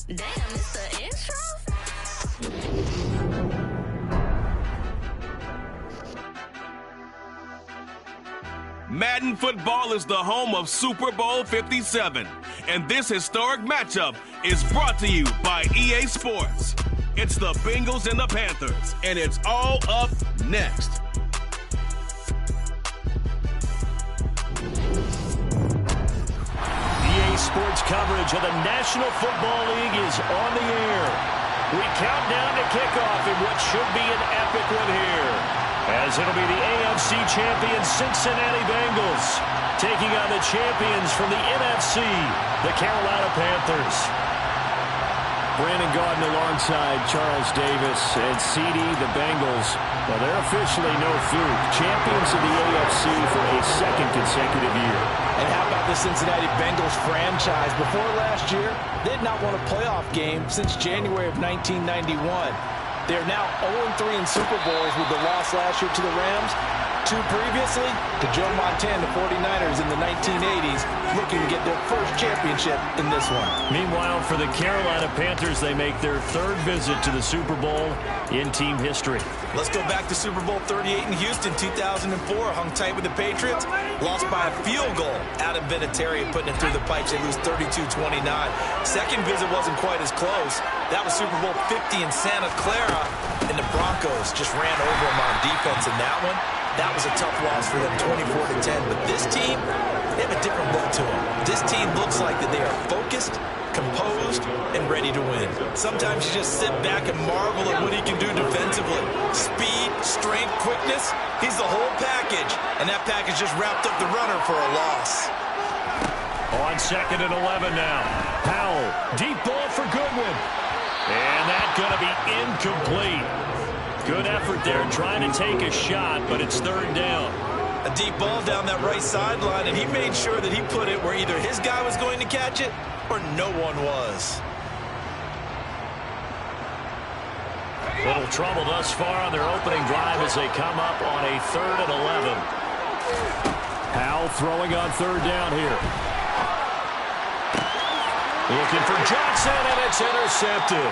Damn, it's the intro? Madden Football is the home of Super Bowl 57, and this historic matchup is brought to you by EA Sports. It's the Bengals and the Panthers, and it's all up next. EA Sports coverage of the National Football League is on the air. We count down to kickoff in what should be an epic one here, as it'll be the AFC champion Cincinnati Bengals taking on the champions from the NFC, the Carolina Panthers. Brandon Gaudin alongside Charles Davis and CD, the Bengals. Well, they're officially no fluke. Champions of the AFC for a second consecutive year. And how about the Cincinnati Bengals franchise? Before last year, they had not won a playoff game since January of 1991. They're now 0-3 in Super Bowls with the loss last year to the Rams. 2 previously to Joe Montana, 49ers in the 1980s, looking to get their first championship in this one. Meanwhile, for the Carolina Panthers, they make their 3rd visit to the Super Bowl in team history. Let's go back to Super Bowl 38 in Houston, 2004. Hung tight with the Patriots. Lost by a field goal. Adam Vinatieri putting it through the pipes. They lose 32-29. Second visit wasn't quite as close. That was Super Bowl 50 in Santa Clara. And the Broncos just ran over them on defense in that one. That was a tough loss for them, 24-10. But this team, they have a different look to them. This team looks like that they are focused, composed, and ready to win. Sometimes you just sit back and marvel at what he can do defensively. Speed, strength, quickness, he's the whole package. And that package just wrapped up the runner for a loss. On 2nd and 11 now. Powell, deep ball for Goodwin. And that's going to be incomplete. Good effort there trying to take a shot, but it's 3rd down. A deep ball down that right sideline, and he made sure that he put it where either his guy was going to catch it or no one was. Little trouble thus far on their opening drive as they come up on a 3rd and 11. Powell throwing on 3rd down here. Looking for Johnson, and it's intercepted.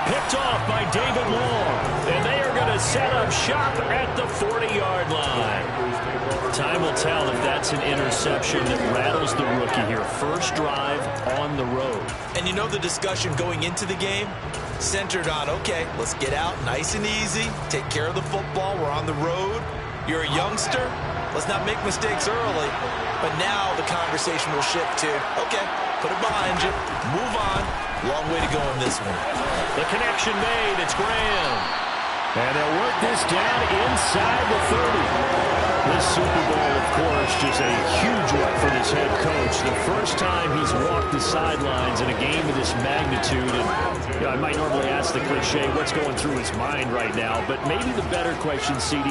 Picked off by David Long, and they are going to set up shop at the 40-yard line. Time will tell if that's an interception that rattles the rookie here. First drive on the road. And you know the discussion going into the game? Centered on, okay, let's get out nice and easy, take care of the football, we're on the road. You're a youngster, let's not make mistakes early. But now the conversation will shift to, okay, put it behind you, move on. Long way to go in this one. The connection made. It's Graham. And they'll work this down inside the 30. This Super Bowl, of course, just a huge one for this head coach. The first time he's walked the sidelines in a game of this magnitude. And I might normally ask the cliche, what's going through his mind right now? But maybe the better question, CD,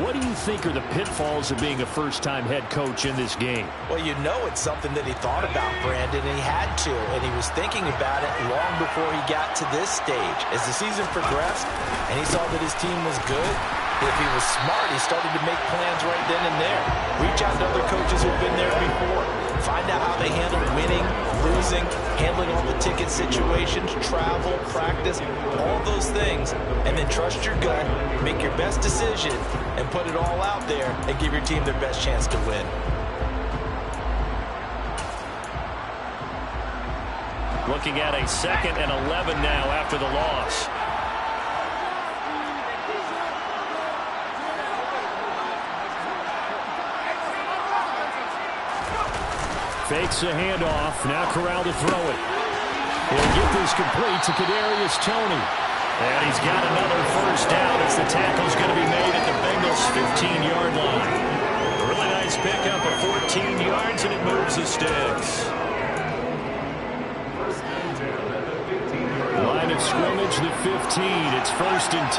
what do you think are the pitfalls of being a first-time head coach in this game? Well, you know it's something that he thought about, Brandon, and he had to. And he was thinking about it long before he got to this stage. As the season progressed and he saw that his team was good, if he was smart, he started to make plans right then and there. Reach out to other coaches who've been there before. Find out how they handle winning, losing, handling all the ticket situations, travel, practice, all those things. And then trust your gut, make your best decision, and put it all out there and give your team their best chance to win. Looking at a 2nd and 11 now after the loss. Fakes a handoff. Now Corral to throw it. He'll get this complete to Kadarius Toney. And he's got another first down as the tackle's going to be made at the Bengals' 15-yard line. A really nice pickup of 14 yards, and it moves the sticks. Line of scrimmage, the 15. It's 1st and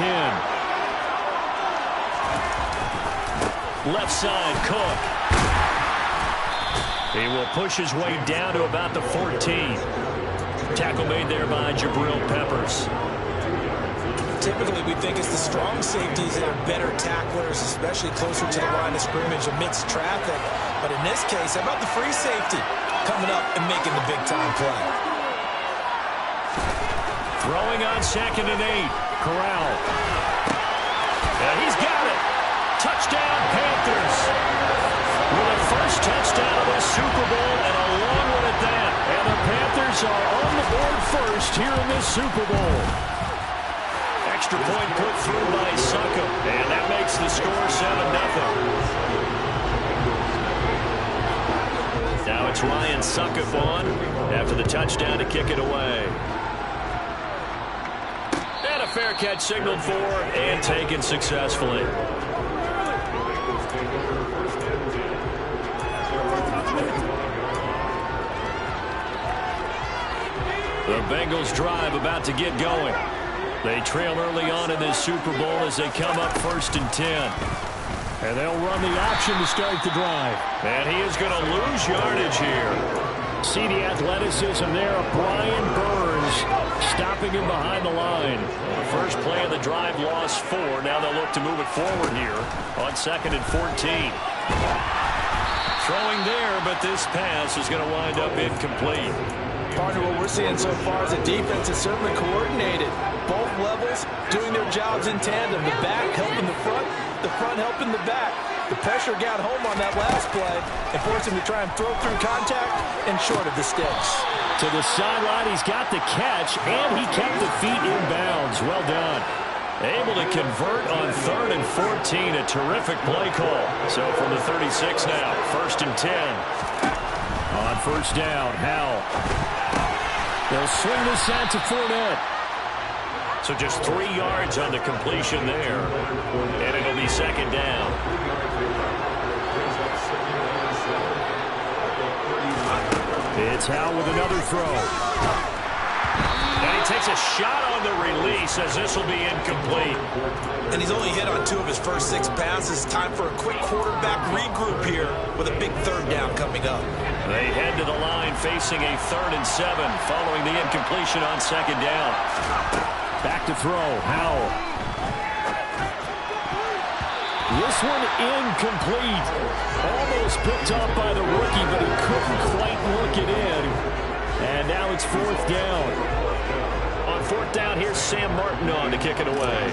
10. Left side, Cook. He will push his way down to about the 14. Tackle made there by Jabril Peppers. Typically, we think it's the strong safeties that are better tacklers, especially closer to the line of scrimmage amidst traffic. But in this case, how about the free safety coming up and making the big-time play? Throwing on 2nd and 8. Corral. And he's got it. Touchdown, Panthers. With a first touchdown of the Super Bowl and a long one at that. And the Panthers are on the board first here in this Super Bowl. Extra point put through by Succop. And that makes the score 7-0. Now it's Ryan Succop on after the touchdown to kick it away. And a fair catch signaled for and taken successfully. The Bengals drive about to get going. They trail early on in this Super Bowl as they come up 1st and 10. And they'll run the option to start the drive. And he is going to lose yardage here. See the athleticism there of Brian Burns stopping him behind the line. Well, the first play of the drive lost 4. Now they'll look to move it forward here on 2nd and 14. Throwing there, but this pass is going to wind up incomplete. Partner, what we're seeing so far is the defense is certainly coordinated. Both levels doing their jobs in tandem. The back helping the front helping the back. The pressure got home on that last play and forced him to try and throw through contact and short of the sticks. To the sideline, he's got the catch, and he kept the feet in bounds. Well done. Able to convert on 3rd and 14. A terrific play call. So from the 36 now, 1st and 10. On 1st down, Howell. They'll swing this out to Fournette. So just 3 yards on the completion there. And it'll be 2nd down. It's Howell with another throw. And he takes a shot on the release as this will be incomplete. And he's only hit on 2 of his first 6 passes. Time for a quick quarterback regroup here with a big 3rd down coming up. They head to the line facing a 3rd and 7 following the incompletion on 2nd down. Back to throw, Howell. This one incomplete. Almost picked up by the rookie, but he couldn't quite work it in. And now it's 4th down. On 4th down, here's Sam Martin on to kick it away.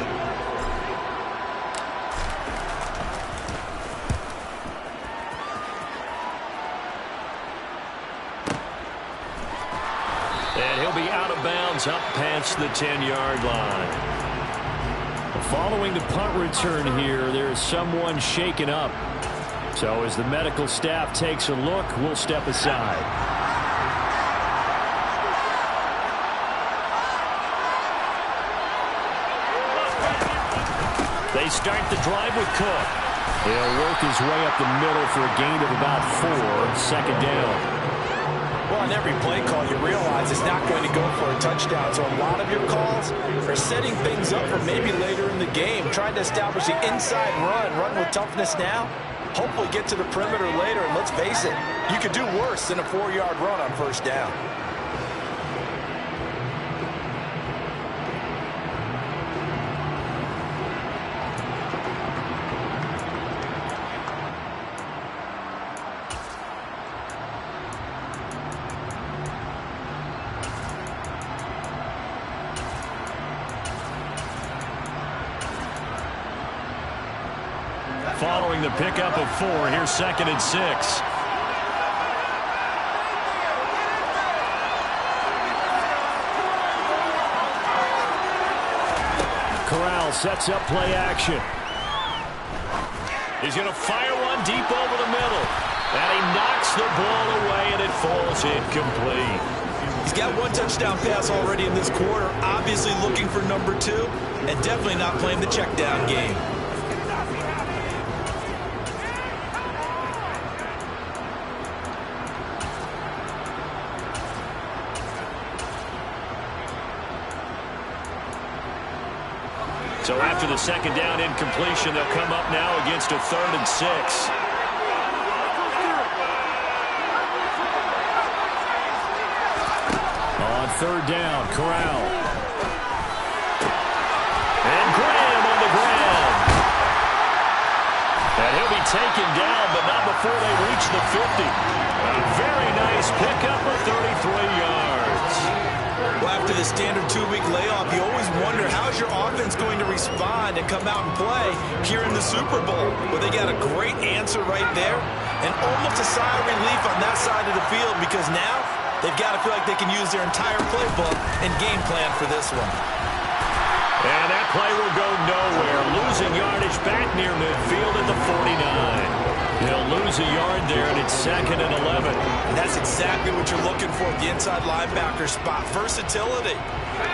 And he'll be out of bounds up past the 10-yard line. Following the punt return here, there is someone shaken up. So as the medical staff takes a look, we'll step aside. They start the drive with Cook. He'll work his way up the middle for a gain of about 4, 2nd down. Well, on every play call, you realize it's not going to go for a touchdown. So a lot of your calls are setting things up for maybe later in the game, trying to establish the inside run with toughness now, hopefully get to the perimeter later. And let's face it, you could do worse than a 4-yard run on 1st down. Following the pickup of 4, here's 2nd and 6. Corral sets up play action. He's going to fire one deep over the middle. And he knocks the ball away, and it falls incomplete. He's got 1 touchdown pass already in this quarter, obviously looking for number 2, and definitely not playing the check down game. So after the 2nd down incompletion, they'll come up now against a 3rd and 6. On 3rd down, Corral. And Graham on the ground. And he'll be taken down, but not before they reach the 50. A very nice pickup of 33 yards. Well, after the a standard 2-week layoff, you always wonder how's your offense going to respond and come out and play here in the Super Bowl. Well, they got a great answer right there and almost a sigh of relief on that side of the field because now they've got to feel like they can use their entire playbook and game plan for this one. And that play will go nowhere. Losing yardage back near midfield at the 49. He'll lose a yard there, and it's 2nd and 11. And that's exactly what you're looking for at the inside linebacker spot. Versatility.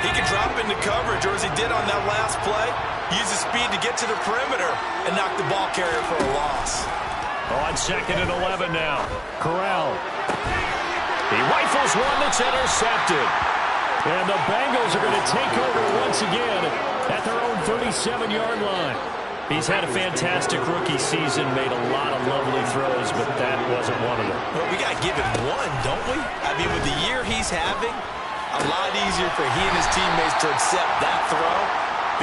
He can drop into coverage, or as he did on that last play, use his speed to get to the perimeter and knock the ball carrier for a loss. On 2nd and 11 now. Corral. He rifles one that's intercepted. And the Bengals are going to take over once again at their own 37-yard line. He's had a fantastic rookie season, made a lot of lovely throws, but that wasn't one of them. Well, we got to give him one, don't we? I mean, with the year he's having, a lot easier for he and his teammates to accept that throw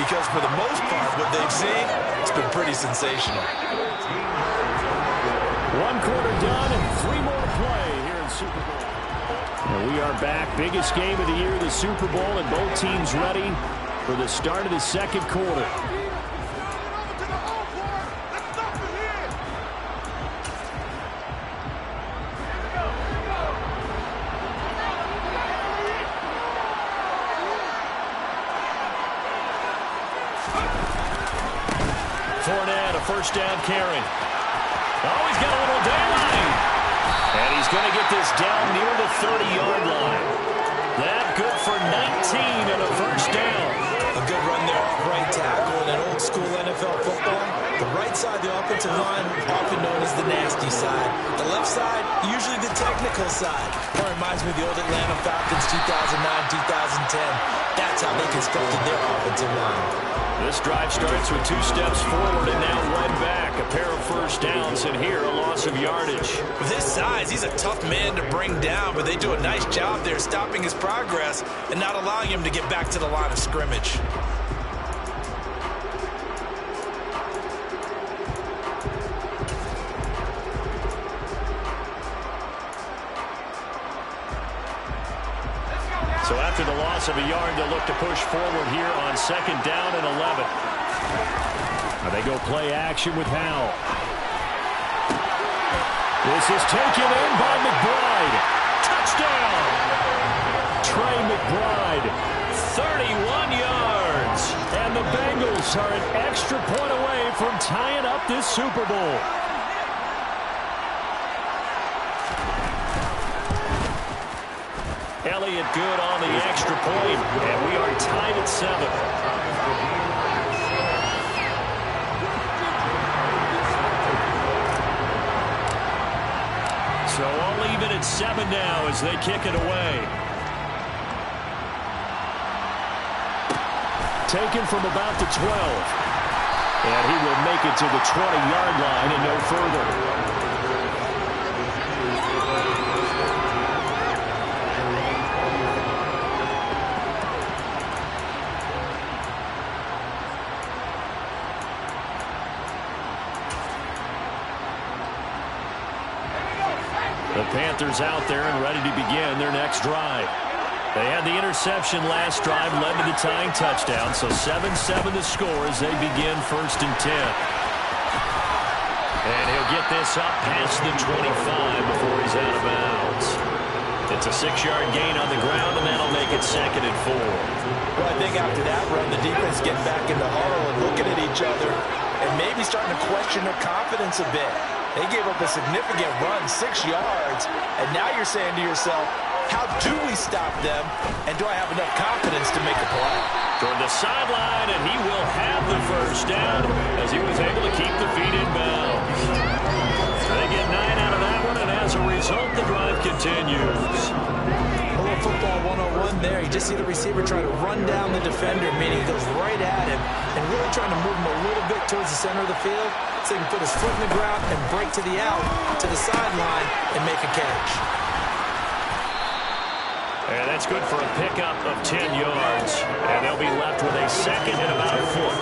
because for the most part, what they've seen, it's been pretty sensational. 1 quarter done and 3 more to play here in Super Bowl. And we are back. Biggest game of the year, the Super Bowl, and both teams ready for the start of the 2nd quarter. Fournette, a first down carry. Oh, he's got a little daylight. And he's going to get this down near the 30-yard line. That good for 19 and a first down. A good run there off right tackle in an old-school NFL football. The right side, the offensive line, often known as the nasty side. The left side, usually the technical side. That reminds me of the old Atlanta Falcons 2009-2010. That's how they constructed their offensive line. This drive starts with 2 steps forward and now 1 back. A pair of first downs, and here a loss of yardage. With his size, he's a tough man to bring down, but they do a nice job there stopping his progress and not allowing him to get back to the line of scrimmage. So after the loss of a yard, they'll look to push forward here on 2nd down and 11. Now they go play action with Howell. This is taken in by McBride. Touchdown! Trey McBride, 31 yards. And the Bengals are an extra point away from tying up this Super Bowl. Elliott good on the extra point, and we are tied at 7. So all even at 7 now as they kick it away. Taken from about the 12. And he will make it to the 20-yard line and no further. The Panthers out there and ready to begin their next drive. They had the interception last drive, led to the tying touchdown, so 7-7 the score as they begin 1st and 10. And he'll get this up past the 25 before he's out of bounds. It's a 6-yard gain on the ground, and that'll make it 2nd and 4. Well, I think after that run, the defense getting back in the huddle and looking at each other and maybe starting to question their confidence a bit. They gave up a significant run, 6 yards, and now you're saying to yourself, how do we stop them, and do I have enough confidence to make a play? Toward the sideline, and he will have the first down as he was able to keep the feet in bounds. They get 9 out of that one, and as a result, the drive continues. A little football 101 there. You just see the receiver try to run down the defender, meaning he goes right at him and really trying to move him a little bit towards the center of the field so he can put his foot in the ground and break to the out, to the sideline, and make a catch. And that's good for a pickup of 10 yards. And they'll be left with a 2nd and about a foot.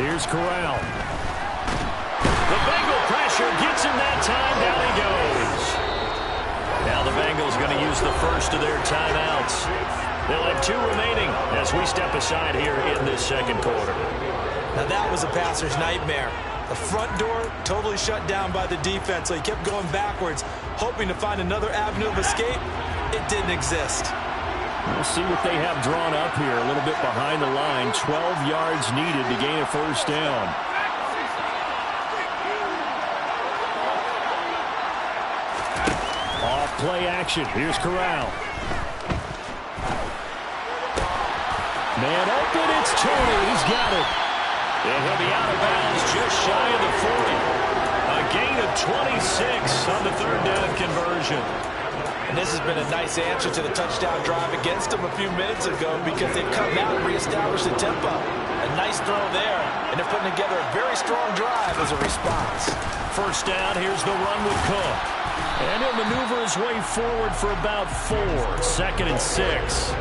Here's Corral. The Bengal pressure gets him that time. Down he goes. Now the Bengals going to use the first of their timeouts. They'll have 2 remaining as we step aside here in this second quarter. Now that was a passer's nightmare. The front door totally shut down by the defense, so he kept going backwards, hoping to find another avenue of escape. It didn't exist. We'll see what they have drawn up here. A little bit behind the line. 12 yards needed to gain a first down. Off play action. Here's Corral. Man open. It's Tony. He's got it. And he'll be out of bounds just shy of the 40. A gain of 26 on the third down conversion. And this has been a nice answer to the touchdown drive against them a few minutes ago because they've come out and reestablished the tempo. A nice throw there, and they're putting together a very strong drive as a response. First down, here's the run with Cook. And he'll maneuver his way forward for about 4. 2nd and 6.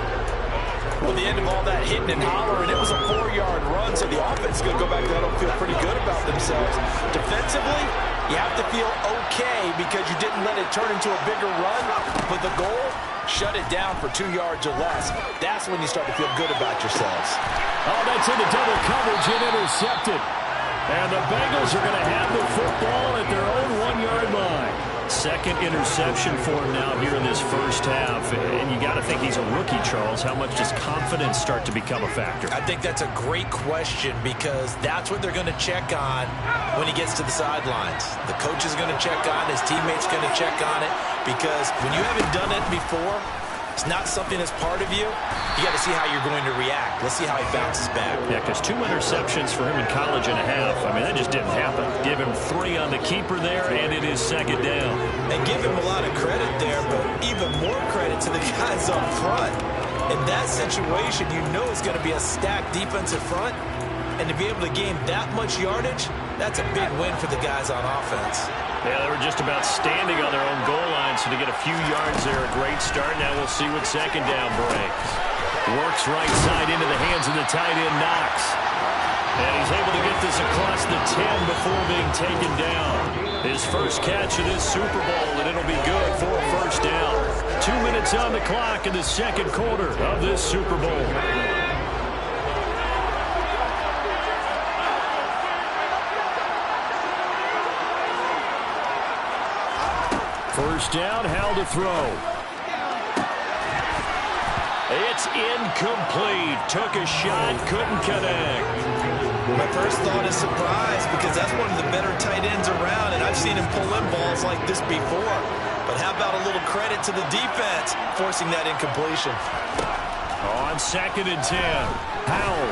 Well, the end of all that hitting and hollering, it was a 4-yard run, so the offense is going to go back to that and feel pretty good about themselves. Defensively, you have to feel okay because you didn't let it turn into a bigger run, but the goal, shut it down for 2 yards or less. That's when you start to feel good about yourselves. Oh, that's into double coverage and intercepted. And the Bengals are going to have the football at their own 1-yard line. Second interception for him now here in this first half. And you got to think he's a rookie, Charles. How much does confidence start to become a factor? I think that's a great question because that's what they're going to check on when he gets to the sidelines. The coach is going to check on, his teammates going to check on it because when you haven't done it before, it's not something that's part of you. You got to see how you're going to react. Let's see how he bounces back. Yeah, because 2 interceptions for him in college and a half. I mean, that just didn't happen. Give him 3 on the keeper there, and it is second down. And give him a lot of credit there, but even more credit to the guys up front. In that situation, you know it's going to be a stacked defensive front. And to be able to gain that much yardage, that's a big win for the guys on offense. Yeah, they were just about standing on their own goal line, so to get a few yards there, a great start. Now we'll see what second down brings. Works right side into the hands of the tight end, Knox. And he's able to get this across the 10 before being taken down. His first catch of this Super Bowl, and it'll be good for a first down. 2 minutes on the clock in the second quarter of this Super Bowl. First down, Howell to throw. It's incomplete. Took a shot, couldn't connect. My first thought is surprise because that's one of the better tight ends around, and I've seen him pull in balls like this before. But how about a little credit to the defense forcing that incompletion? On 2nd and 10, Howell.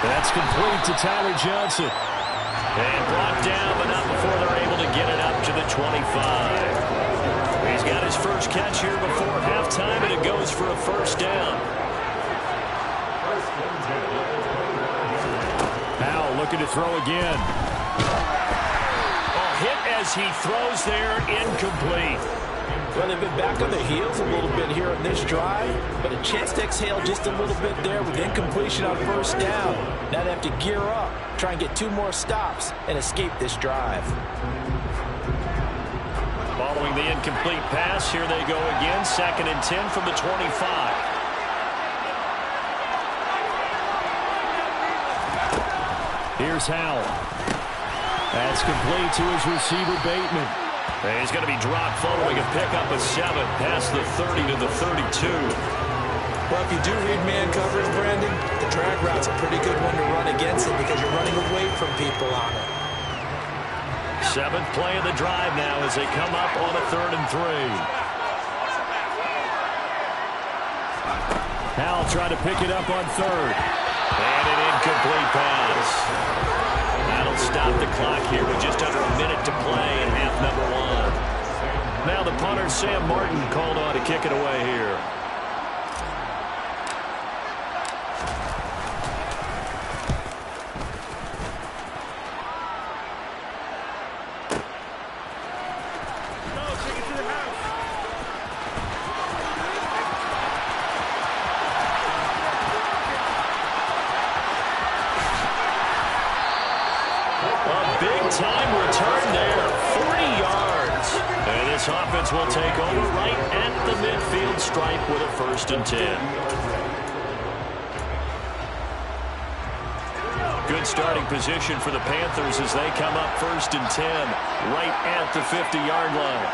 That's complete to Tyler Johnson. And brought down, but not before they're able to get it up to the 25. He's got his first catch here before halftime, and it goes for a first down. Howell looking to throw again. A hit as he throws there, incomplete. Well, they've been back on their heels a little bit here on this drive, but a chance to exhale just a little bit there with incompletion on first down. Now they have to gear up, try and get 2 more stops, and escape this drive. Following the incomplete pass, here they go again. 2nd and 10 from the 25. Here's Howell. That's complete to his receiver, Bateman. And he's going to be dropped following a pickup of 7 past the 30 to the 32. Well, if you do read man coverage, Brandon, the drag route's a pretty good one to run against it because you're running away from people on it. 7th play of the drive now as they come up on a 3rd and 3. Howell trying to pick it up on 3rd. And an incomplete pass. That'll stop the clock here with just under a minute to play in half number 1. Now the punter, Sam Martin, called on to kick it away here. A big time return there, 40 yards. And this offense will take over right at the midfield stripe with a 1st and 10. Good starting position for the Panthers as they come up 1st and 10 right at the 50-yard line.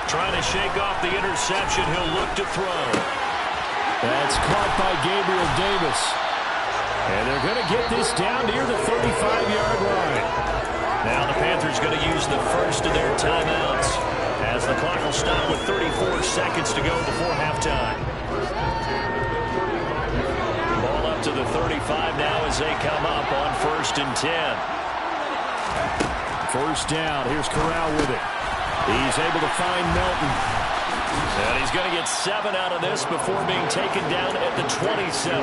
Trying to shake off the interception. He'll look to throw. That's caught by Gabriel Davis. And they're going to get this down near the 35-yard line. Now the Panthers going to use the first of their timeouts as the clock will stop with 34 seconds to go before halftime. Ball up to the 35 now as they come up on 1st and 10. 1st down. Here's Corral with it. He's able to find Melton. And he's going to get 7 out of this before being taken down at the 27.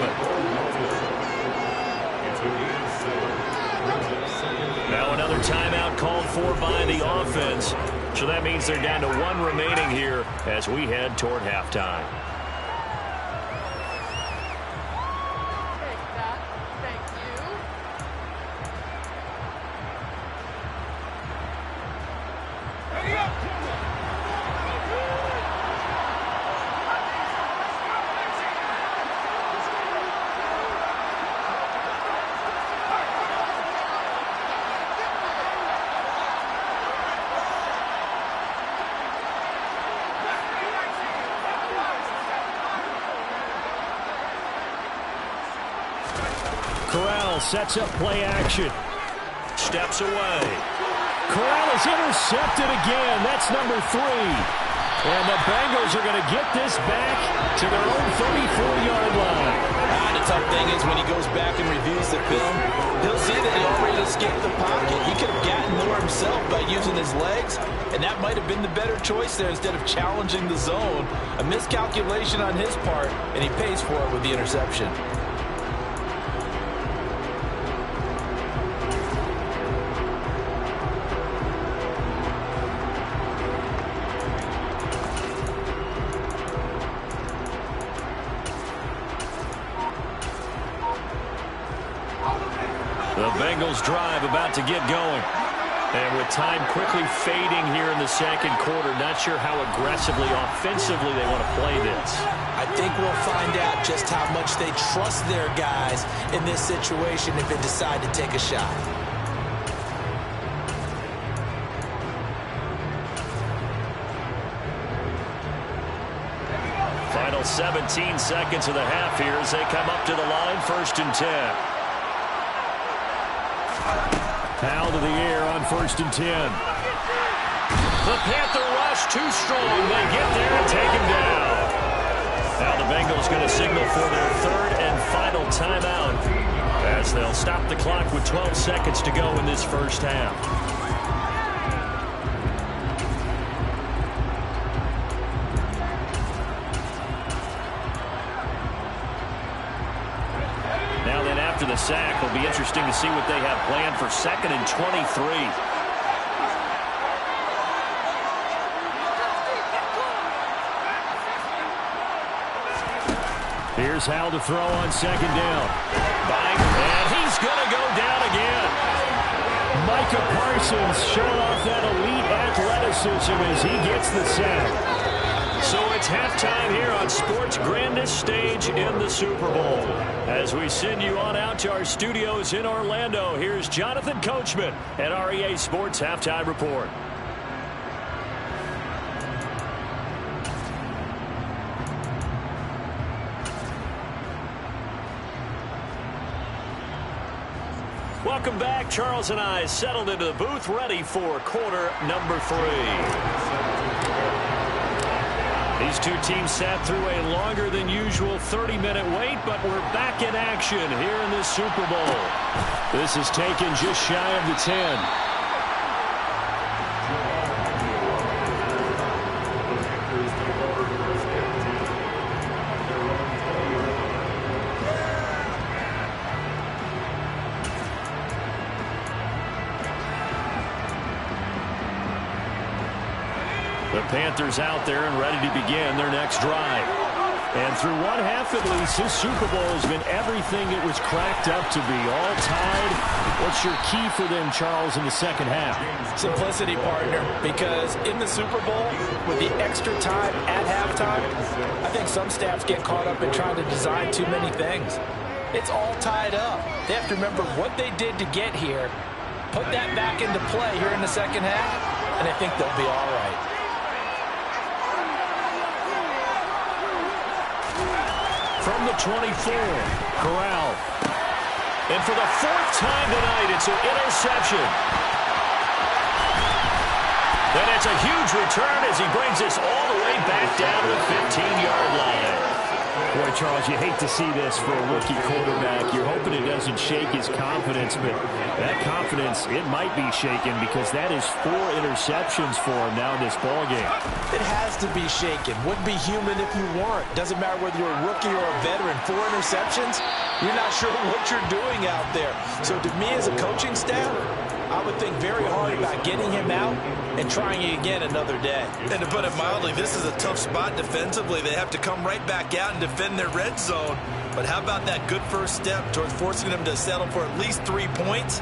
Now another timeout called for by the offense. So that means they're down to 1 remaining here as we head toward halftime. Corral sets up play action. Steps away. Corral is intercepted again. That's number 3. And the Bengals are going to get this back to their own 34-yard line. The tough thing is when he goes back and reviews the film, he'll see that he already escaped the pocket. He could have gotten more himself by using his legs, and that might have been the better choice there instead of challenging the zone. A miscalculation on his part, and he pays for it with the interception. The Bengals drive about to get going. And with time quickly fading here in the second quarter, not sure how aggressively, offensively they want to play this. I think we'll find out just how much they trust their guys in this situation if they decide to take a shot. Final 17 seconds of the half here as they come up to the line, 1st and 10. Foul to the air on 1st and 10. The Panther rush too strong. They get there and take him down. Now the Bengals going to signal for their 3rd and final timeout as they'll stop the clock with 12 seconds to go in this first half. After the sack, it'll be interesting to see what they have planned for 2nd and 23. Here's Hal to throw on 2nd down. And he's going to go down again. Micah Parsons showing off that elite athleticism as he gets the sack. So it's halftime here on sports' grandest stage in the Super Bowl. As we send you on out to our studios in Orlando, here's Jonathan Coachman at our EA Sports Halftime Report. Welcome back. Charles and I settled into the booth ready for quarter number 3. These two teams sat through a longer than usual 30-minute wait, but we're back in action here in this Super Bowl. This is taken just shy of the 10. The Panthers out there and ready to begin their next drive. And through one half at least, this Super Bowl has been everything it was cracked up to be. All tied. What's your key for them, Charles, in the second half? Simplicity, partner, because in the Super Bowl, with the extra time at halftime, I think some staffs get caught up in trying to design too many things. It's all tied up. They have to remember what they did to get here, put that back into play here in the second half, and I think they'll be all right. From the 24, Corral. And for the fourth time tonight, it's an interception. And it's a huge return as he brings this all the way back down to the 15-yard line. Boy, Charles, you hate to see this for a rookie quarterback. You're hoping it doesn't shake his confidence, but that confidence, it might be shaken because that is 4 interceptions for him now in this ballgame. It has to be shaken. Wouldn't be human if you weren't. Doesn't matter whether you're a rookie or a veteran. 4 interceptions, you're not sure what you're doing out there. So to me as a coaching staff, I would think very hard about getting him out and trying it again another day. And to put it mildly, this is a tough spot defensively. They have to come right back out and defend their red zone. But how about that good first step towards forcing them to settle for at least 3 points?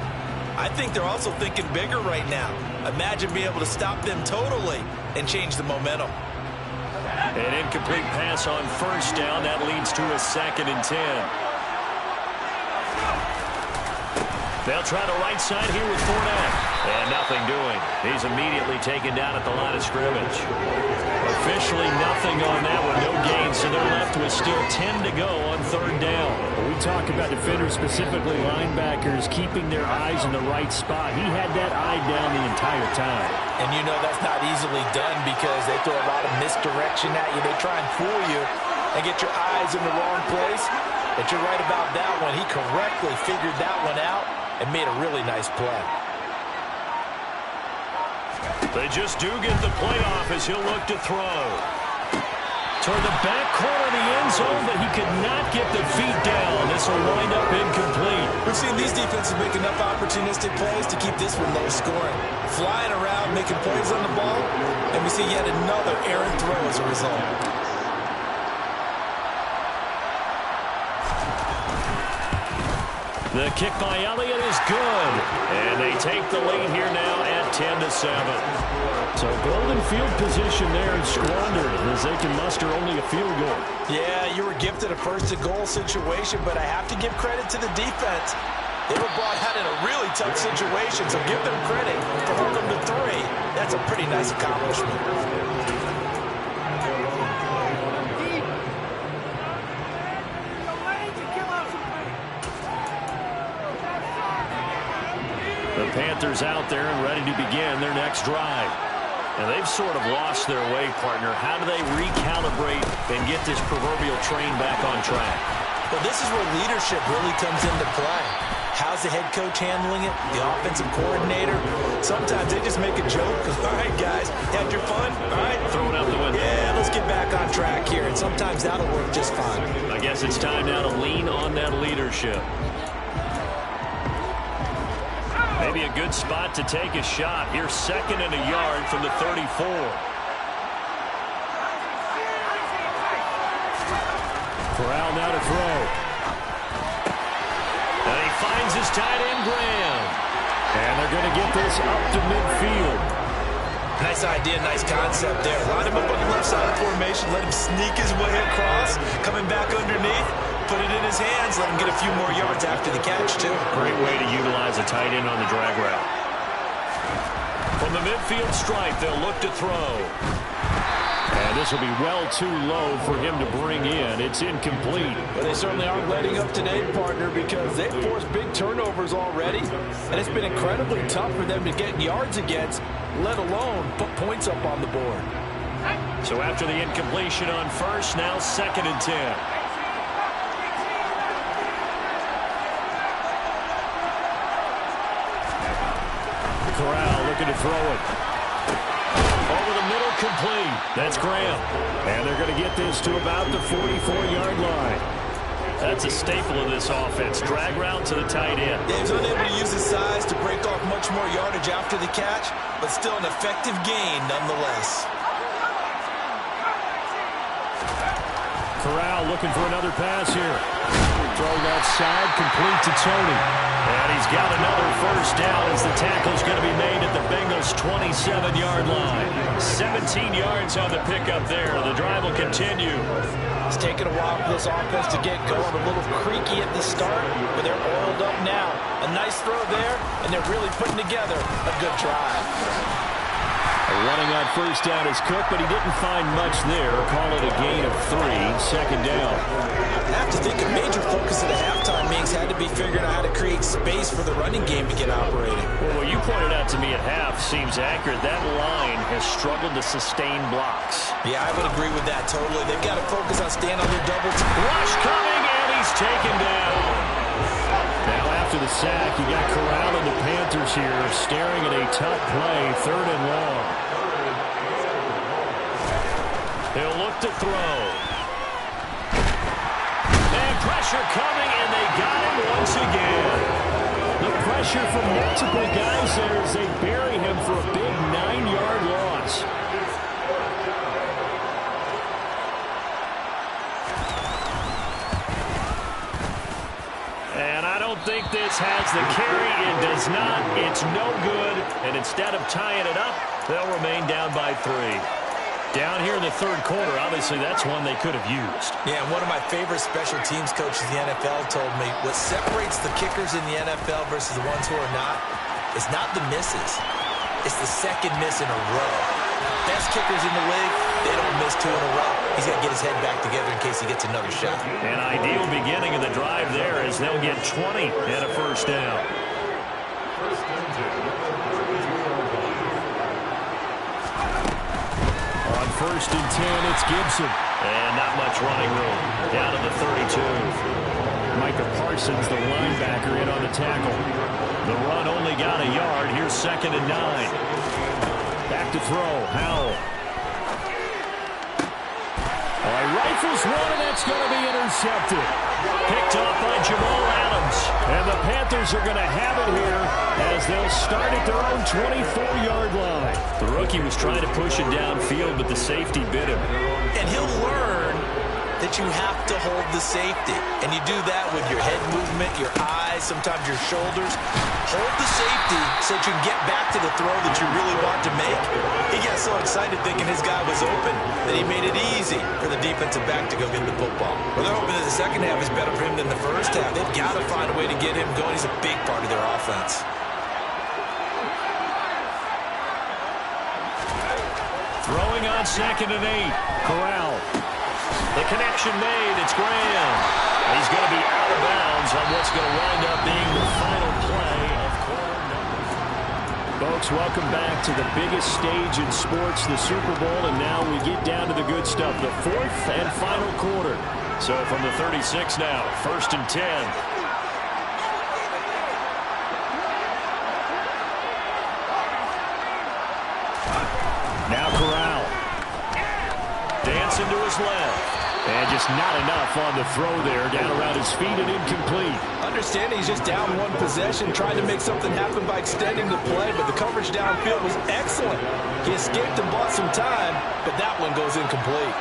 I think they're also thinking bigger right now. Imagine being able to stop them totally and change the momentum. An incomplete pass on first down. That leads to a 2nd and 10. They'll try the right side here with Fournette. And nothing doing. He's immediately taken down at the line of scrimmage. Officially nothing on that one. No gain, so they're left with still 10 to go on 3rd down. We talk about defenders, specifically linebackers, keeping their eyes in the right spot. He had that eye down the entire time. And you know that's not easily done because they throw a lot of misdirection at you. They try and fool you and get your eyes in the wrong place. But you're right about that one. He correctly figured that one out and made a really nice play. They just do get the playoff as he'll look to throw. Toward the back corner of the end zone, but he could not get the feet down. This will wind up incomplete. We've seen these defenses make enough opportunistic plays to keep this one low scoring. Flying around, making plays on the ball, and we see yet another errant throw as a result. The kick by Elliott is good. And they take the lead here now at 10-7. So golden field position there and squandered as they can muster only a field goal. Yeah, you were gifted a first-to-goal situation, but I have to give credit to the defense. They were brought out in a really tough situation, so give them credit for holding them to 3. That's a pretty nice accomplishment. The Panthers out there and ready to begin their next drive. And they've sort of lost their way, partner. How do they recalibrate and get this proverbial train back on track? Well, this is where leadership really comes into play. How's the head coach handling it? The offensive coordinator? Sometimes they just make a joke. All right, guys, had your fun? All right. Throw it out the window. Yeah, let's get back on track here. And sometimes that'll work just fine. I guess it's time now to lean on that leadership. Maybe a good spot to take a shot. Here's 2nd and a yard from the 34. Corral now to throw. And he finds his tight end, Graham. And they're going to get this up to midfield. Nice idea, nice concept there. Line him up on the left side of the formation. Let him sneak his way across. Coming back underneath. Put it in his hands. Let him get a few more yards after the catch, too. Great way to utilize a tight end on the drag route. From the midfield stripe, they'll look to throw. And this will be well too low for him to bring in. It's incomplete. But they certainly aren't letting up today, partner, because they've forced big turnovers already. And it's been incredibly tough for them to get yards against, let alone put points up on the board. So after the incompletion on first, now 2nd and 10. Corral looking to throw it. Over the middle, complete. That's Graham. And they're going to get this to about the 44-yard line. That's a staple of this offense. Drag route to the tight end. Dave's unable to use his size to break off much more yardage after the catch, but still an effective gain nonetheless. Corral looking for another pass here. Throw that side, complete to Tony. And he's got another first down as the tackle's going to be made at the Bengals' 27-yard line. 17 yards on the pickup there. The drive will continue. It's taken a while for this offense to get going. A little creaky at the start, but they're oiled up now. A nice throw there, and they're really putting together a good drive. Running on first down is Cook, but he didn't find much there. Call it a gain of 3, second down. I have to think a major focus of the halftime meetings had to be figuring out how to create space for the running game to get operating. Well, what you pointed out to me at half seems accurate. That line has struggled to sustain blocks. Yeah, I would agree with that totally. They've got to focus on staying on their double. Rush coming, and he's taken down. Now after the sack, you got Corral and the Panthers here staring at a tough play, 3rd and long. He'll look to throw. And pressure coming, and they got him once again. The pressure from multiple guys there as they bury him for a big 9-yard loss. And I don't think this has the carry. It does not. It's no good. And instead of tying it up, they'll remain down by 3. Down here in the 3rd quarter, obviously that's one they could have used. Yeah, and one of my favorite special teams coaches in the NFL told me what separates the kickers in the NFL versus the ones who are not is not the misses. It's the second miss in a row. Best kickers in the league, they don't miss 2 in a row. He's got to get his head back together in case he gets another shot. An ideal beginning of the drive there as they'll get 20 and a first down. On 1st and 10, it's Gibson. And not much running room. Down to the 32. Micah Parsons, the linebacker, in on the tackle. The run only got a yard. Here's 2nd and 9. Back to throw. Howell. Rifles one, and that's going to be intercepted. Picked off by Jamal Adams. And the Panthers are going to have it here as they'll start at their own 24-yard line. The rookie was trying to push it downfield, but the safety bit him. And he'll learn that you have to hold the safety. And you do that with your head movement, your eyes, sometimes your shoulders. Hold the safety so that you can get back to the throw that you really want to make. He got so excited thinking his guy was open that he made it easy for the defensive back to go get the football. Well, they're hoping that the second half is better for him than the first half. They've got to find a way to get him going. He's a big part of their offense. Throwing on 2nd and 8. Corral. The connection made. It's Graham. He's going to be out of bounds on what's going to wind up being the final play of quarter number 4. Folks, welcome back to the biggest stage in sports, the Super Bowl, and now we get down to the good stuff, the 4th and final quarter. So from the 36 now, 1st and 10. Now Corral. Dancing to his left. And just not enough on the throw there. Down around his feet and incomplete. Understanding he's just down one possession, trying to make something happen by extending the play, but the coverage downfield was excellent. He escaped and bought some time, but that one goes incomplete.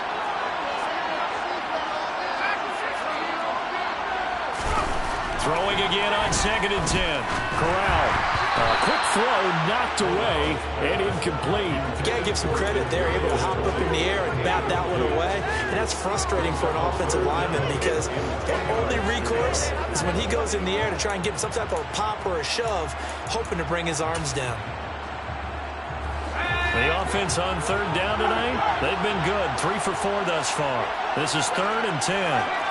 Throwing again on 2nd and 10. Corral. A quick throw knocked away and incomplete. You got to give some credit there, able to hop up in the air and bat that one away. And that's frustrating for an offensive lineman because their only recourse is when he goes in the air to try and get some type of pop or a shove, hoping to bring his arms down. The offense on 3rd down tonight, they've been good. 3 for 4 thus far. This is 3rd and 10.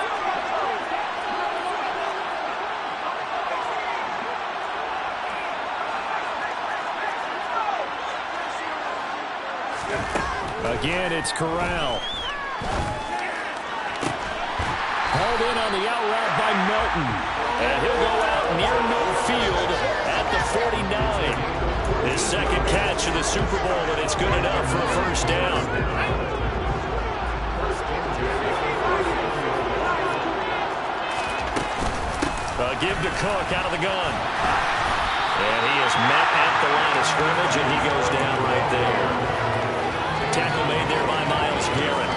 Again, it's Corral. Hauled in on the out route by Melton. And he'll go out near midfield at the 49. His 2nd catch of the Super Bowl, and it's good enough for a first down. Give to Cook out of the gun. And he is met at the line of scrimmage, and he goes down right there. Tackle made there by Myles Garrett.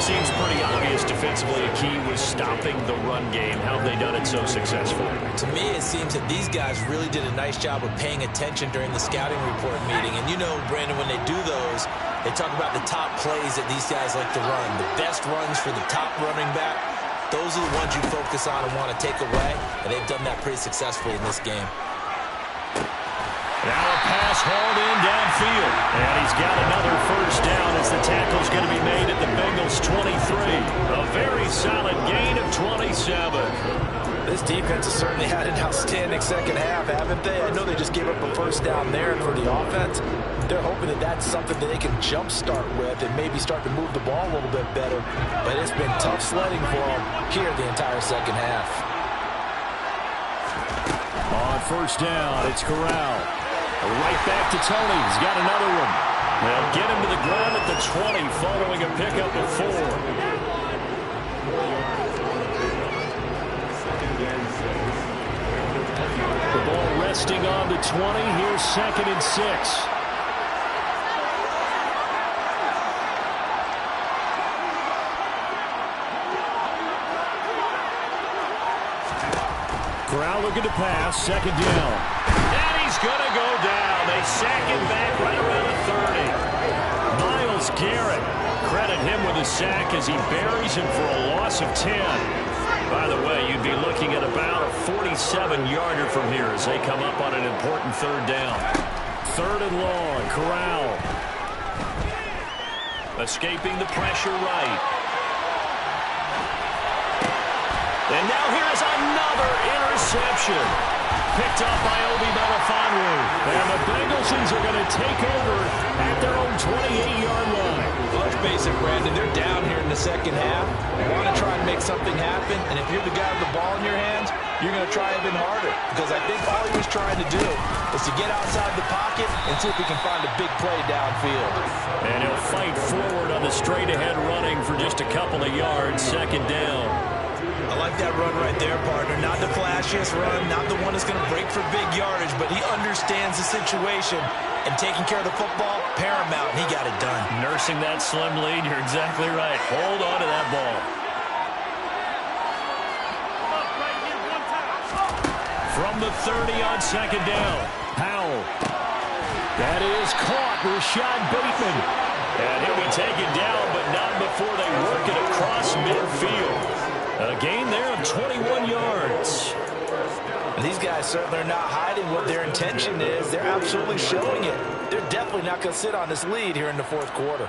Seems pretty obvious defensively a key was stopping the run game. How have they done it so successfully? To me, it seems that these guys really did a nice job of paying attention during the scouting report meeting. And you know, Brandon, when they do those, they talk about the top plays that these guys like to run. The best runs for the top running back, those are the ones you focus on and want to take away. And they've done that pretty successfully in this game. Now a pass hauled in downfield. And he's got another first down as the tackle's going to be made at the Bengals 23. A very solid gain of 27. This defense has certainly had an outstanding second half, haven't they? I know they just gave up a first down there for the offense. They're hoping that that's something that they can jumpstart with and maybe start to move the ball a little bit better. But it's been tough sledding for them here the entire second half. On first down, it's Corral. Right back to Tony. He's got another one. They'll get him to the ground at the 20 following a pickup of 4. The ball resting on the 20. Here's 2nd and 6. Corral looking to pass. 2nd down. And he's going to go down. They sack him back right around the 30. Myles Garrett, credit him with a sack as he buries him for a loss of 10. By the way, you'd be looking at about a 47-yarder from here as they come up on an important 3rd down. 3rd and long, Corral. Escaping the pressure right. And now here's another interception. Picked up by Obi Melifonwu. And the Bengals are going to take over at their own 28-yard line. Well, let's face it, Brandon. They're down here in the second half. They want to try and make something happen. And if you're the guy with the ball in your hands, you're going to try even harder. Because I think all he was trying to do is to get outside the pocket and see if he can find a big play downfield. And he'll fight forward on the straight-ahead running for just a couple of yards. 2nd down. I like that run right there, partner. Not the flashiest run, not the one that's going to break for big yardage, but he understands the situation, and taking care of the football, paramount, and he got it done. Nursing that slim lead, you're exactly right. Hold on to that ball. From the 30 on 2nd down, Powell. That is caught, Rashad Bateman. And he'll be taken down, but not before they work it across midfield. A gain there of 21 yards. These guys certainly are not hiding what their intention is. They're absolutely showing it. They're definitely not going to sit on this lead here in the 4th quarter.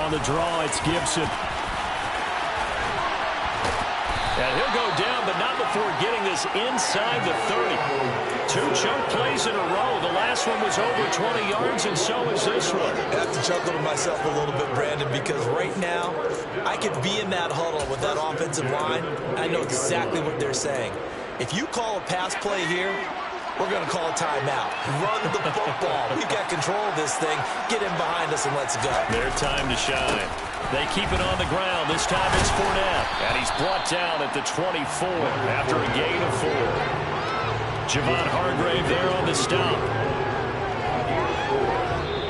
On the draw, it's Gibson. And he'll go down, but not before getting this inside the 30. 2 chunk plays in a row. The last one was over 20 yards, and so is this one. I have to chuckle to myself a little bit, Brandon, because right now, I could be in that huddle with that offensive line. I know exactly what they're saying. If you call a pass play here, we're going to call a timeout. Run the football. We've got control of this thing. Get in behind us and let's go. Their time to shine. They keep it on the ground. This time it's Fournette. And he's brought down at the 24 after a gain of 4. Javon Hargrave there on the stop.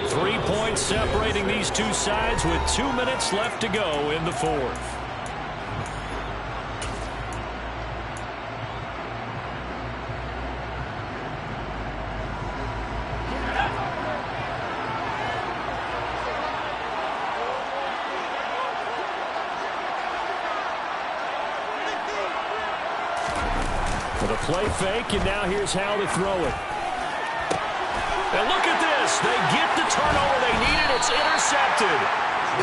3 points separating these two sides with 2 minutes left to go in the 4th. The play fake, and now here's how to throw it. And look at this. They get the turnover they needed. It's intercepted.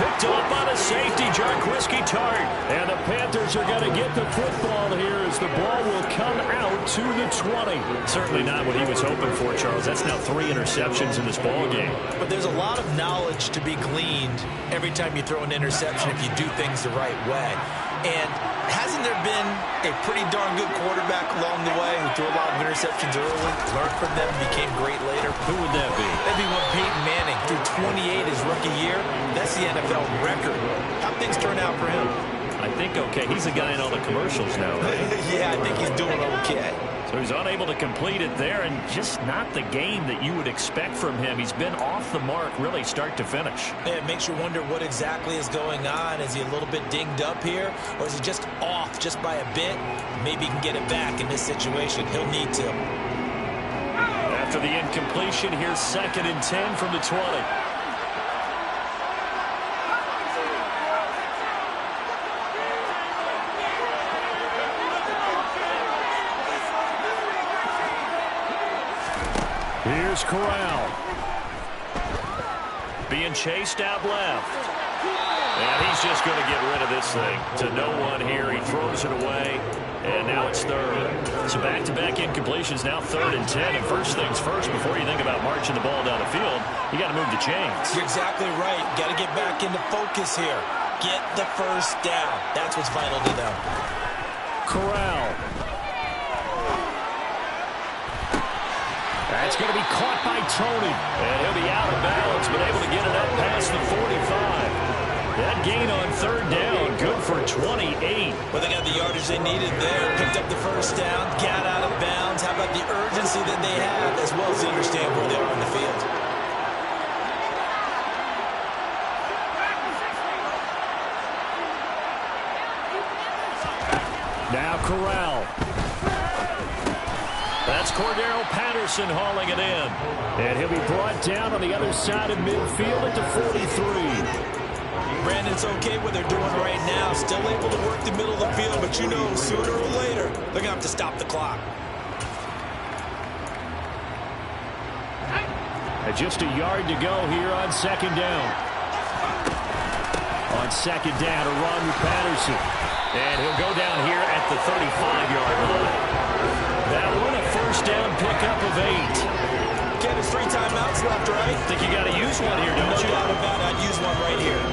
Picked up on a safety, Jarquiski Tartt. And the Panthers are going to get the football here as the ball will come out to the 20. Certainly not what he was hoping for, Charles. That's now 3 interceptions in this ball game. But there's a lot of knowledge to be gleaned every time you throw an interception if you do things the right way. And hasn't there been a pretty darn good quarterback along the way who threw a lot of interceptions early, learned from them, became great later? Who would that be? That'd be one Peyton Manning. Threw 28 his rookie year. That's the NFL record. How'd things turn out for him? I think, okay. He's the guy in all the commercials now, right? Yeah, I think he's doing okay. So he's unable to complete it there, and just not the game that you would expect from him. He's been off the mark really start to finish. Yeah, it makes you wonder what exactly is going on. Is he a little bit dinged up here, or is he just off just by a bit? Maybe he can get it back in this situation. He'll need to. After the incompletion, here's 2nd and 10 from the 20. Here's Corral. Being chased out left. And he's just going to get rid of this thing. To no one here. He throws it away. And now it's 3rd. So back-to-back incompletions, now 3rd and 10. And first things first, before you think about marching the ball down the field, you got to move the chains. You're exactly right. Got to get back into focus here. Get the first down. That's what's vital to them. Corral. That's going to be caught by Tony. And he'll be out of bounds, but able to get it up past the 45. That gain on 3rd down, good for 28. Well, they got the yardage they needed there. Picked up the first down, got out of bounds. How about the urgency that they have, as well as they understand where they are on the field? Now Corral. That's Cordero Patterson hauling it in. And he'll be brought down on the other side of midfield at the 43. Brandon's okay what they're doing right now. Still able to work the middle of the field, but you know, sooner or later, they're going to have to stop the clock. And just a yard to go here on 2nd down. On 2nd down, a run with Patterson. And he'll go down here at the 35-yard line. That one a first down pickup of 8. Ken, there's 3 timeouts left, right? Think you got to use one here, don't you? No doubt about it. I'd use one right here.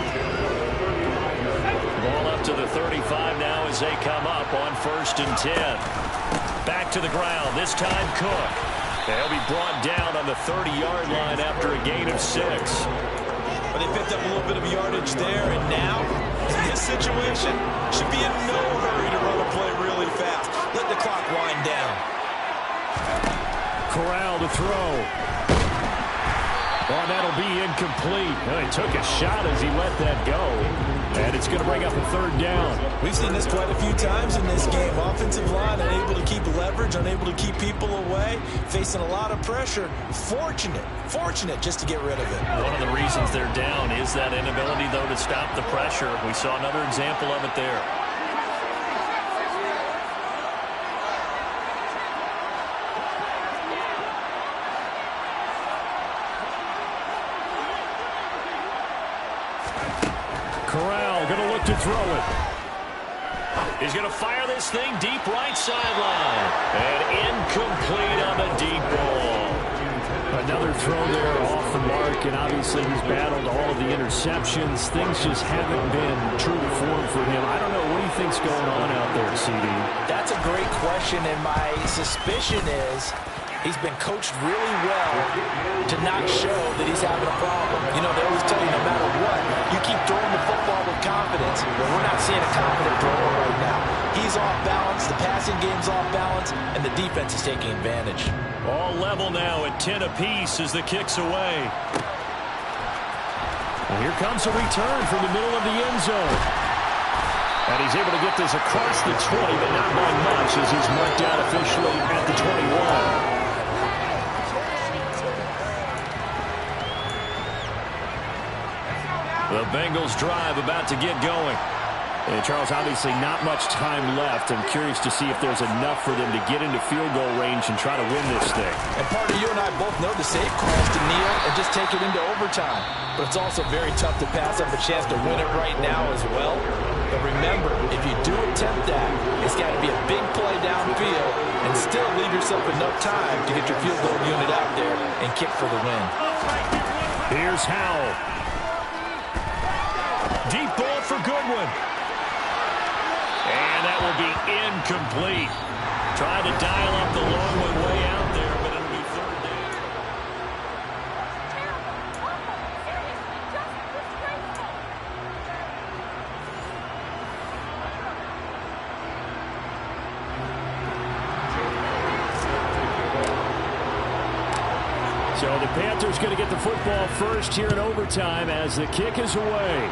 Ball up to the 35 now as they come up on 1st and 10. Back to the ground, this time Cook. They'll be brought down on the 30-yard line after a gain of 6. But they picked up a little bit of yardage there, and now, in this situation, should be in no hurry to run a play really fast. Let the clock wind down. Corral to throw. Oh, that'll be incomplete. Well, he took a shot as he let that go. And it's going to bring up a 3rd down. We've seen this quite a few times in this game. Offensive line unable to keep leverage, unable to keep people away, facing a lot of pressure. Fortunate just to get rid of it. One of the reasons they're down is that inability, though, to stop the pressure. We saw another example of it there. Corral going to look to throw it. He's going to fire this thing deep right sideline. And incomplete on the deep ball. Another throw there off the mark, and obviously he's battled all of the interceptions. Things just haven't been true to form for him. I don't know. What do you think's going on out there, CD? That's a great question, and my suspicion is he's been coached really well to not show that he's having a problem. You know, they always tell you no matter what, you keep throwing the football with confidence, but we're not seeing a confident thrower right now. He's off balance, the passing game's off balance, and the defense is taking advantage. All level now at 10 apiece as the kick's away. And here comes a return from the middle of the end zone. And he's able to get this across the 20, but not by much as he's marked out officially at the 21. The Bengals drive about to get going. And Charles, obviously not much time left. I'm curious to see if there's enough for them to get into field goal range and try to win this thing. And part of you and I both know the safe call is to kneel and just take it into overtime. But it's also very tough to pass up a chance to win it right now as well. But remember, if you do attempt that, it's got to be a big play downfield and still leave yourself enough time to get your field goal unit out there and kick for the win. Here's Howell. Deep ball for Goodwin. And that will be incomplete. Trying to dial up the long one way out there, but it'll be 3rd down. So the Panthers going to get the football first here in overtime as the kick is away.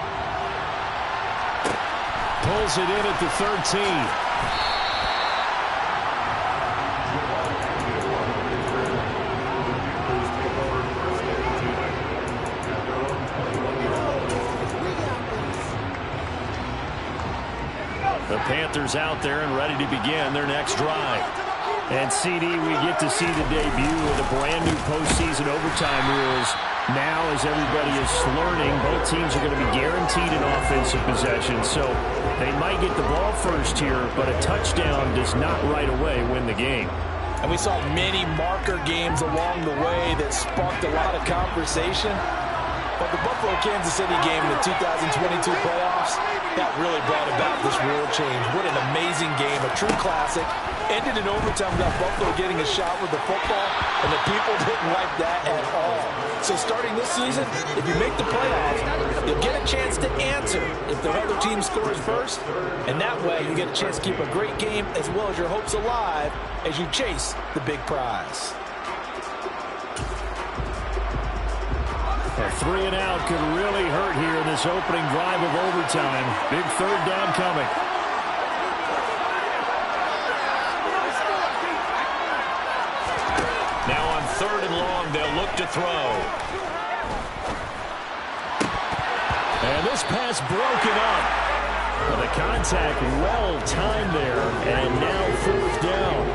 Pulls it in at the 13. The Panthers out there and ready to begin their next drive. And, CD, we get to see the debut of the brand-new postseason overtime rules. Now, as everybody is learning, both teams are going to be guaranteed an offensive possession. So they might get the ball first here, but a touchdown does not right away win the game. And we saw many marker games along the way that sparked a lot of conversation. But the Buffalo-Kansas City game in the 2022 playoffs, that really brought about this rule change. What an amazing game, a true classic. Ended in overtime without Buffalo getting a shot with the football, and the people didn't like that at all. So starting this season, if you make the playoffs, you'll get a chance to answer if the other team scores first, and that way you get a chance to keep a great game as well as your hopes alive as you chase the big prize. A 3 and out could really hurt here in this opening drive of overtime. Big third down coming. Now on 3rd and long, they'll look to throw. And this pass broken up. Well, the contact well timed there, and now 4th down.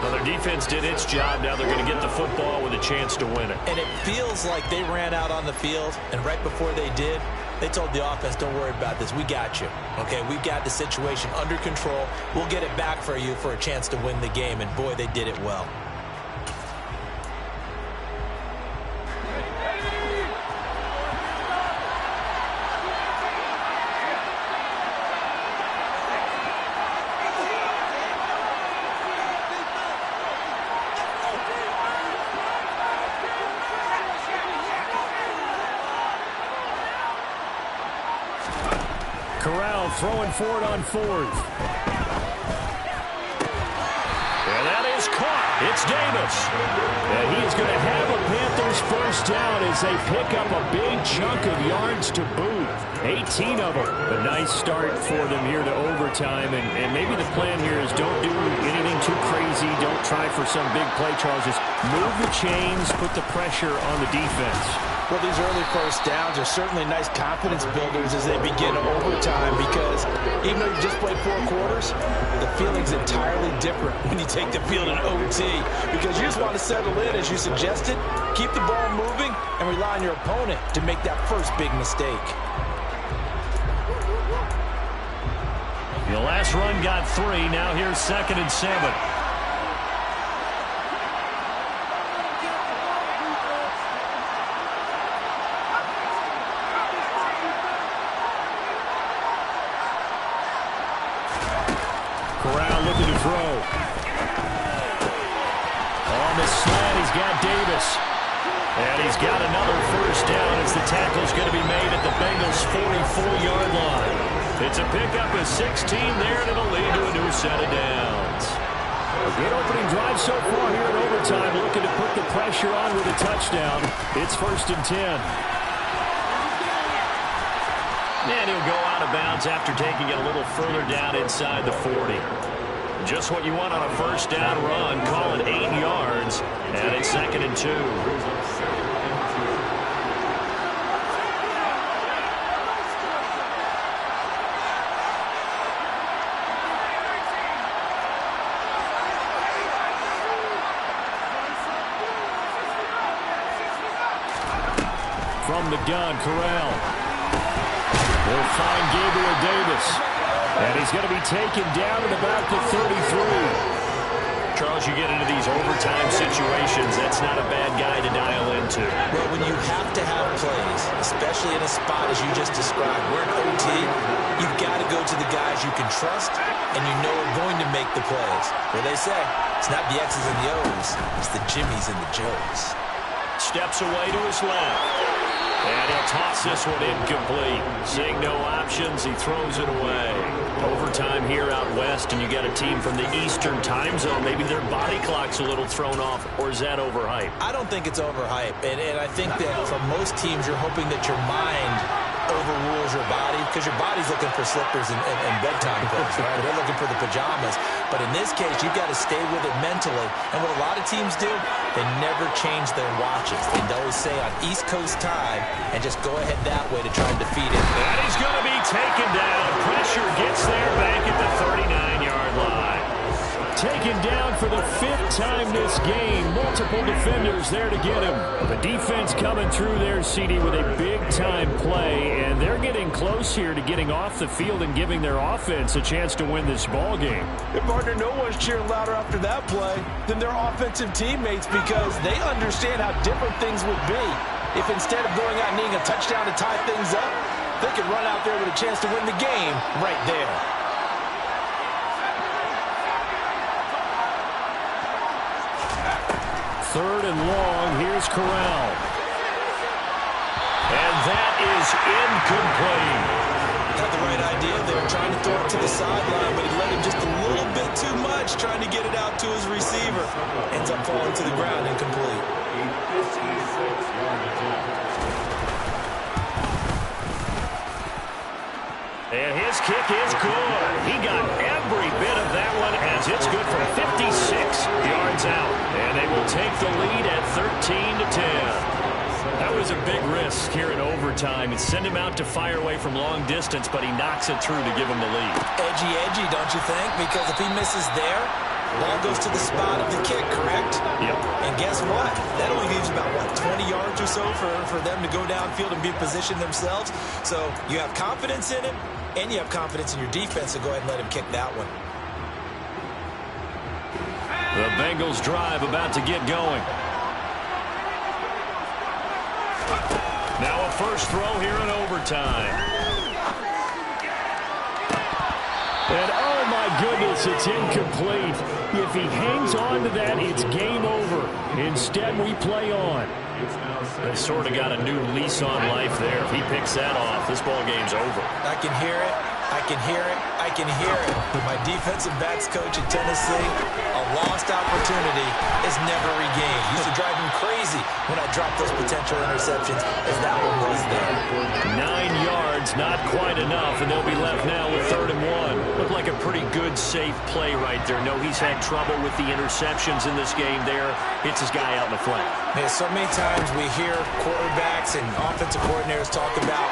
Well, their defense did its job. Now they're going to get the football with a chance to win it. And it feels like they ran out on the field, and right before they did, they told the offense, don't worry about this. We got you. Okay, we've got the situation under control. We'll get it back for you for a chance to win the game, and boy, they did it well. Corral throwing for it on 4th. And that is caught. It's Davis. And he is going to have a Panthers first down as they pick up a big chunk of yards to boot. 18 of them. A nice start for them here to overtime. And maybe the plan here is don't do anything too crazy. Don't try for some big play, Charles. Just move the chains, put the pressure on the defense. Well, these early first downs are certainly nice confidence builders as they begin overtime because even though you just played 4 quarters, the feeling's entirely different when you take the field in OT because you just want to settle in, as you suggested, keep the ball moving, and rely on your opponent to make that first big mistake. The last run got 3. Now here's 2nd and 7. Corral looking to throw. On the slant, he's got Davis. And he's got another first down as the tackle's going to be made at the Bengals' 44-yard line. It's a pickup of 16 there, and it'll lead to a new set of downs. A good opening drive so far here in overtime, looking to put the pressure on with a touchdown. It's 1st and 10. And he'll go out of bounds after taking it a little further down inside the 40. Just what you want on a first down run. Call it 8 yards, and it's 2nd and 2. From the gun, Corral. They'll find Gabriel Davis. And he's going to be taken down at about the 33. Charles, you get into these overtime situations, that's not a bad guy to dial into. Well, when you have to have plays, especially in a spot as you just described, we're in OT, you've got to go to the guys you can trust and you know are going to make the plays. Well, they say, it's not the X's and the O's, it's the Jimmies and the Joes. Steps away to his left. And he'll toss this one incomplete. Seeing no options, he throws it away. Overtime here out west, and you got a team from the Eastern time zone. Maybe their body clock's a little thrown off, or is that overhyped? I don't think it's overhyped. And I think that for most teams, you're hoping that your mind overrules your body because your body's looking for slippers and bedtime clothes, right? They're looking for the pajamas. But in this case, you've got to stay with it mentally. And what a lot of teams do, they never change their watches. They always say on East Coast time and just go ahead that way to try and defeat it. And he's going to be taken down. Pressure gets there back at the 39-yard line. Taken down for the 5th time this game. Multiple defenders there to get him. The defense coming through there, CD, with a big-time play, and they're getting close here to getting off the field and giving their offense a chance to win this ball game. Your partner, no one's cheering louder after that play than their offensive teammates because they understand how different things would be if instead of going out and needing a touchdown to tie things up, they could run out there with a chance to win the game right there. Third and long, here's Corral. And that is incomplete. Had the right idea. They were trying to throw it to the sideline, but he let him just a little bit too much, trying to get it out to his receiver. Ends up falling to the ground, incomplete. And his kick is good. He got every bit of that one as it's good from 56 yards out. And they will take the lead at 13-10. That was a big risk here in overtime. It sent him out to fire away from long distance, but he knocks it through to give him the lead. Edgy, don't you think? Because if he misses there, ball goes to the spot of the kick, correct? Yep. And guess what? That only leaves about, 20 yards or so for them to go downfield and be positioned themselves. So you have confidence in him, and you have confidence in your defense, so go ahead and let him kick that one. The Bengals drive about to get going. Now a first throw here in overtime. And oh my goodness, it's incomplete. If he hangs on to that, it's game over. Instead, we play on. They sort of got a new lease on life there. If he picks that off, this ball game's over. I can hear it. I can hear it. I can hear it. My defensive backs coach at Tennessee, a lost opportunity is never regained. Used to drive him crazy when I dropped those potential interceptions as that one was there. 9 yards, not quite enough, and they'll be left now with 3rd and 1. Looked like a pretty good, safe play right there. No, he's had trouble with the interceptions in this game there. Hits his guy out in the flat. Man, so many times we hear quarterbacks and offensive coordinators talk about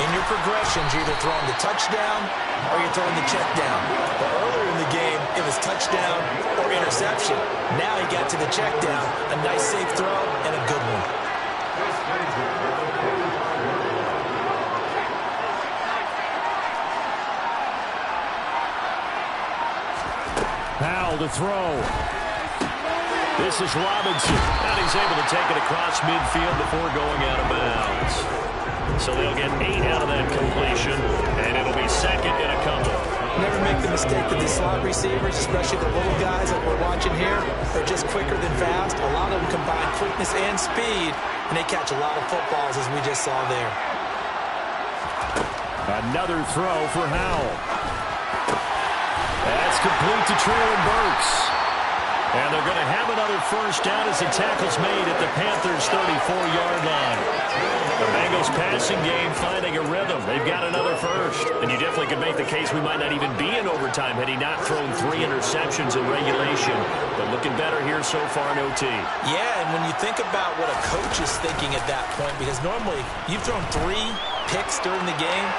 in your progressions, you're either throwing the touchdown or you're throwing the check down. But earlier in the game, it was touchdown or interception. Now he got to the check down, a nice safe throw, and a good one. Powell to throw. This is Robinson. And he's able to take it across midfield before going out of bounds. So they'll get 8 out of that completion, and it'll be 2nd and a couple. Never make the mistake that these slot receivers, especially the little guys that we're watching here, are just quicker than fast. A lot of them combine quickness and speed, and they catch a lot of footballs, as we just saw there. Another throw for Howell. That's complete to Treylon Burks. And they're going to have another first down as the tackle's made at the Panthers' 34-yard line. The Bengals passing game finding a rhythm. They've got another first. And you definitely could make the case we might not even be in overtime had he not thrown 3 interceptions in regulation. But looking better here so far in OT. Yeah, and when you think about what a coach is thinking at that point, because normally you've thrown 3 picks during the game,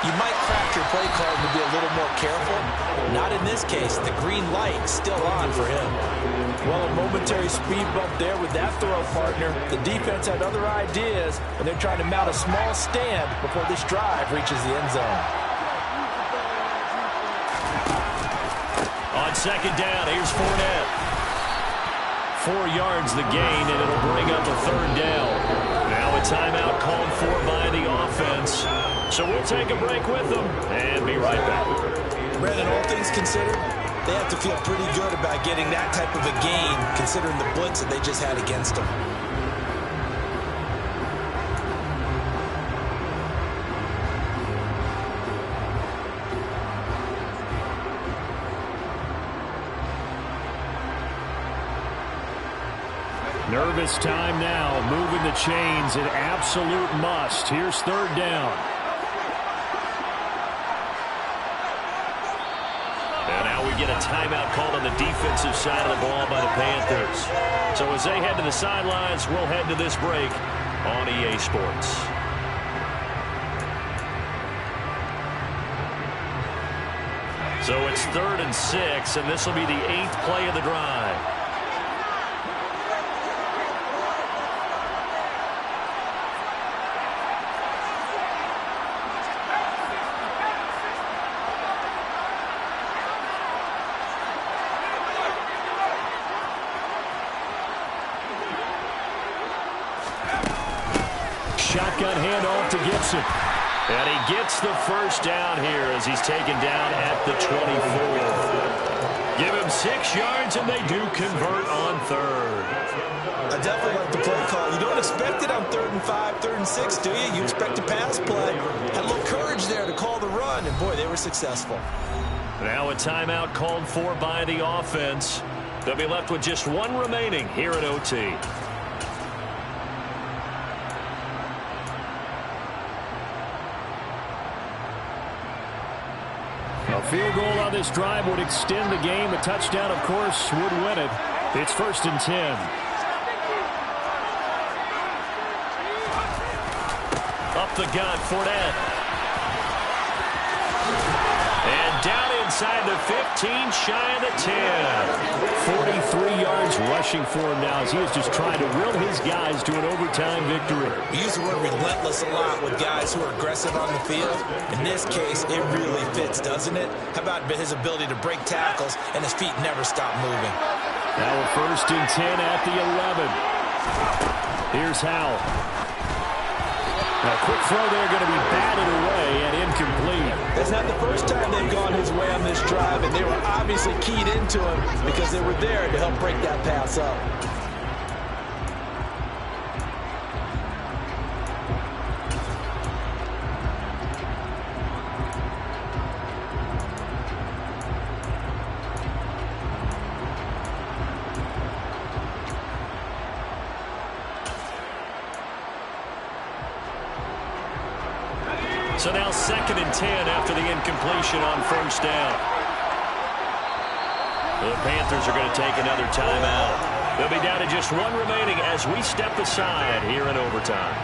you might craft your play card to be a little more careful. Not in this case. The green light still on for him. Well, a momentary speed bump there with that throw, partner. The defense had other ideas, and they're trying to mount a small stand before this drive reaches the end zone. On 2nd down, here's Fournette. 4 yards the gain, and it'll bring up a 3rd down. Now a timeout called for by the offense. So we'll take a break with them and be right back. Brandon, all things considered, they have to feel pretty good about getting that type of a gain, considering the blitz that they just had against them. Nervous time now, moving the chains, an absolute must. Here's third down. And now we get a timeout called on the defensive side of the ball by the Panthers. So as they head to the sidelines, we'll head to this break on EA Sports. So it's 3rd and 6, and this will be the 8th play of the drive. Shotgun handoff to Gibson. And he gets the first down here as he's taken down at the 24. Give him 6 yards, and they do convert on 3rd. I definitely like the play call. You don't expect it on 3rd and 5, 3rd and 6, do you? You expect a pass play. Had a little courage there to call the run, and boy, they were successful. Now a timeout called for by the offense. They'll be left with just 1 remaining here at OT. A field goal on this drive would extend the game. A touchdown, of course, would win it. It's 1st and 10. Up the gut, Fournette. And down inside the 15, shy of the 10. 43 yards rushing for him now as he is just trying to will his guys to an overtime victory. We use the word relentless a lot with guys who are aggressive on the field. In this case, it really fits, doesn't it? How about his ability to break tackles and his feet never stop moving? Now a 1st and 10 at the 11. Here's Howell. Now, a quick throw there, going to be batted away and incomplete. That's not the first time they've gone his way on this drive, and they were obviously keyed into him because they were there to help break that pass up. So now 2nd and 10 after the incompletion on 1st down. The Panthers are going to take another timeout. They'll be down to just 1 remaining as we step aside here in overtime.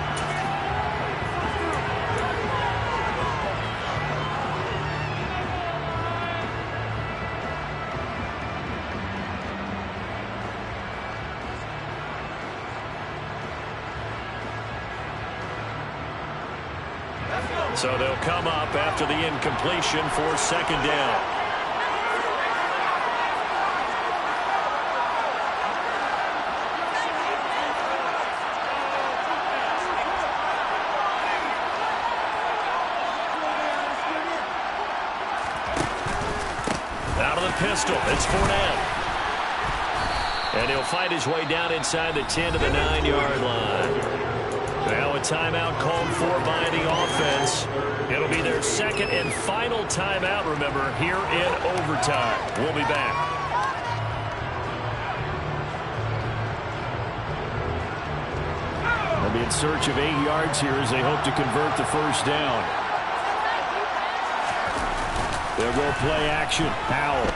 So they'll come up after the incompletion for 2nd down. Out of the pistol, it's Fournette. And he'll fight his way down inside the 10 to the 9-yard line. Now a timeout called for by the offense. It'll be their 2nd and final timeout, remember, here in overtime. We'll be back. They'll be in search of 8 yards here as they hope to convert the 1st down. They'll go play action. Howell.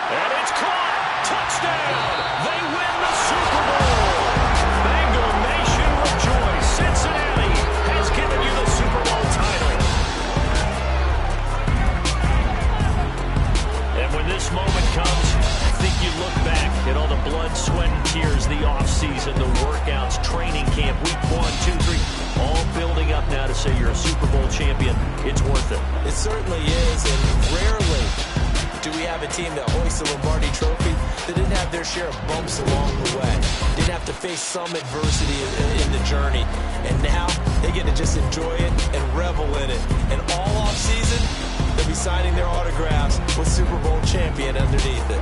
And it's caught. Touchdown. They win the Super Bowl. Bengal Nation rejoice. Cincinnati has given you the Super Bowl title. And when this moment comes, I think you look back at all the blood, sweat, and tears, the offseason, the workouts, training camp, week 1, 2, 3, all building up now to say you're a Super Bowl champion. It's worth it. It certainly is, and rarely do we have a team that hoists the Lombardi Trophy that didn't have their share of bumps along the way, didn't have to face some adversity in the journey, and now they get to just enjoy it and revel in it. And all offseason, they'll be signing their autographs with Super Bowl champion underneath it.